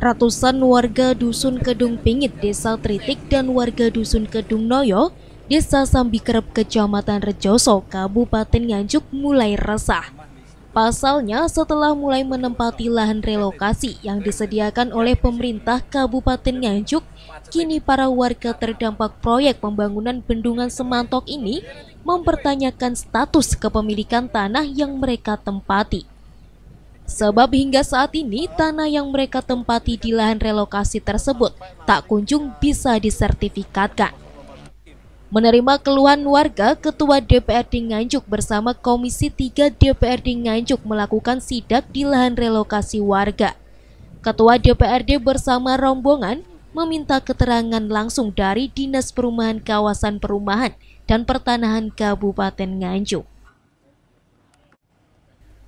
Ratusan warga Dusun Kedung Pingit, Desa Tritik dan warga Dusun Kedung Noyo, Desa Sambikerep, Kecamatan Rejoso, Kabupaten Nganjuk mulai resah. Pasalnya, setelah mulai menempati lahan relokasi yang disediakan oleh pemerintah Kabupaten Nganjuk, kini para warga terdampak proyek pembangunan bendungan Semantok ini mempertanyakan status kepemilikan tanah yang mereka tempati. Sebab hingga saat ini tanah yang mereka tempati di lahan relokasi tersebut tak kunjung bisa disertifikatkan. Menerima keluhan warga, Ketua DPRD Nganjuk bersama Komisi 3 DPRD Nganjuk melakukan sidak di lahan relokasi warga. Ketua DPRD bersama rombongan meminta keterangan langsung dari Dinas Perumahan Kawasan Perumahan dan Pertanahan Kabupaten Nganjuk.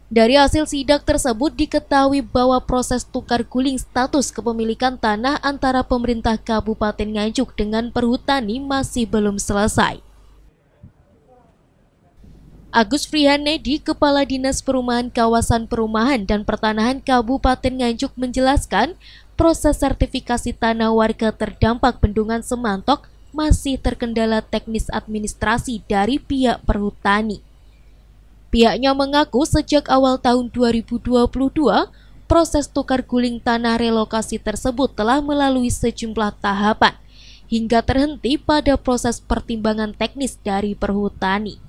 Dari hasil sidak tersebut diketahui bahwa proses tukar guling status kepemilikan tanah antara pemerintah Kabupaten Nganjuk dengan Perhutani masih belum selesai. Agus Frihanedi, Kepala Dinas Perumahan Kawasan Perumahan dan Pertanahan Kabupaten Nganjuk menjelaskan, proses sertifikasi tanah warga terdampak bendungan Semantok masih terkendala teknis administrasi dari pihak Perhutani. Pihaknya mengaku sejak awal tahun 2022, proses tukar guling tanah relokasi tersebut telah melalui sejumlah tahapan, hingga terhenti pada proses pertimbangan teknis dari Perhutani.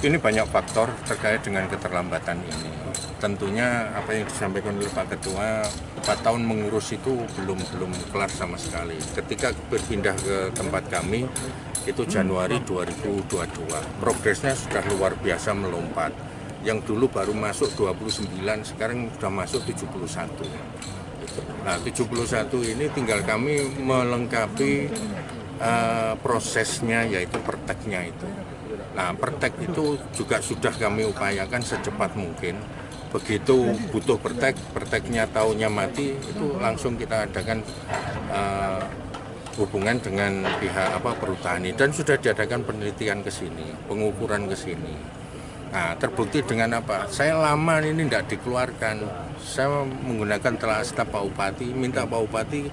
Ini banyak faktor terkait dengan keterlambatan ini. Tentunya apa yang disampaikan oleh Pak Ketua, 4 tahun mengurus itu belum kelar sama sekali. Ketika berpindah ke tempat kami, itu Januari 2022. Progresnya sudah luar biasa melompat. Yang dulu baru masuk 29, sekarang sudah masuk 71. Nah, 71 ini tinggal kami melengkapi prosesnya, yaitu perteknya itu. Nah, pertek itu juga sudah kami upayakan secepat mungkin. Begitu butuh perteknya tahunnya mati, itu langsung kita adakan hubungan dengan pihak Perhutani dan sudah diadakan penelitian ke sini, pengukuran ke sini. Nah, terbukti dengan apa? Saya lama ini tidak dikeluarkan. Saya menggunakan telah staf Pak Bupati, minta Pak Bupati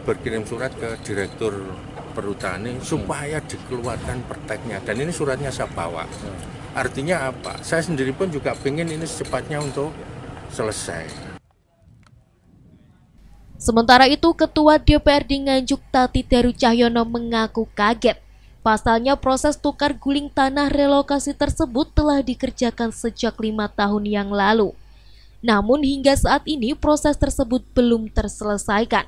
berkirim surat ke Direktur Perhutani supaya dikeluarkan perteknya, dan ini suratnya saya bawa. Artinya apa? Saya sendiri pun juga pengen ini secepatnya untuk selesai. Sementara itu, Ketua DPRD Nganjuk Tati Teru Cahyono mengaku kaget. Pasalnya proses tukar guling tanah relokasi tersebut telah dikerjakan sejak 5 tahun yang lalu. Namun hingga saat ini proses tersebut belum terselesaikan.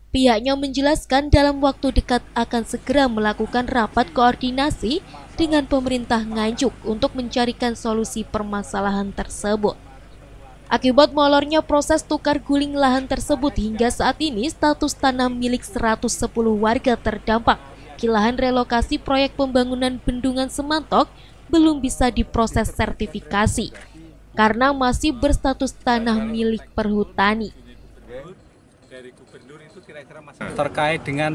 Pihaknya menjelaskan dalam waktu dekat akan segera melakukan rapat koordinasi dengan pemerintah Nganjuk untuk mencarikan solusi permasalahan tersebut. Akibat molornya proses tukar guling lahan tersebut, hingga saat ini status tanah milik 110 warga terdampak di lahan relokasi proyek pembangunan bendungan Semantok belum bisa diproses sertifikasi karena masih berstatus tanah milik Perhutani. Terkait dengan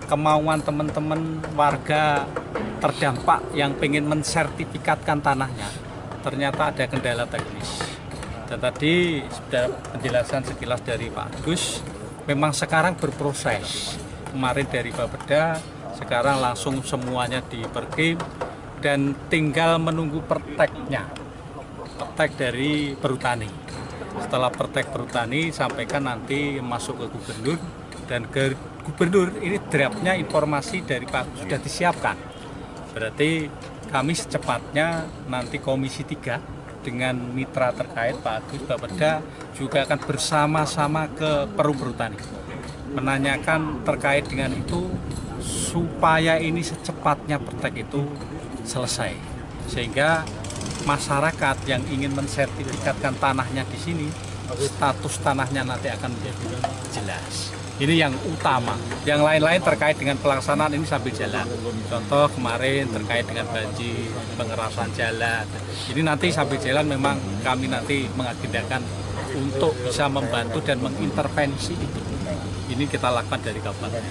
kemauan teman-teman warga terdampak yang ingin mensertifikatkan tanahnya, ternyata ada kendala teknis. Dan tadi sudah penjelasan sekilas dari Pak Agus, memang sekarang berproses. Kemarin dari Bapeda, sekarang langsung semuanya diperkim dan tinggal menunggu perteknya, pertek dari Perhutani. Setelah pertek Perhutani sampaikan nanti masuk ke Gubernur, dan ke Gubernur ini draftnya informasi dari Pak Agus sudah disiapkan. Berarti kami secepatnya nanti Komisi 3 dengan mitra terkait Pak Agus, Bapeda juga akan bersama-sama ke Perhutani menanyakan terkait dengan itu supaya ini secepatnya pertek itu selesai, sehingga masyarakat yang ingin mensertifikatkan tanahnya di sini, status tanahnya nanti akan menjadi jelas. Ini yang utama. Yang lain-lain terkait dengan pelaksanaan ini sambil jalan. Contoh kemarin terkait dengan banjir, pengerasan jalan. Ini nanti sambil jalan memang kami nanti mengagendakan untuk bisa membantu dan mengintervensi itu. Ini kita lakukan dari kabupaten.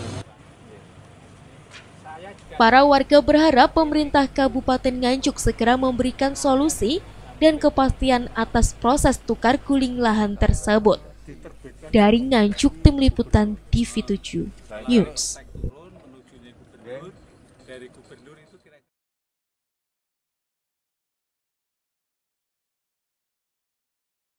Para warga berharap pemerintah Kabupaten Nganjuk segera memberikan solusi dan kepastian atas proses tukar guling lahan tersebut. Dari Nganjuk, Tim Liputan TV7 News.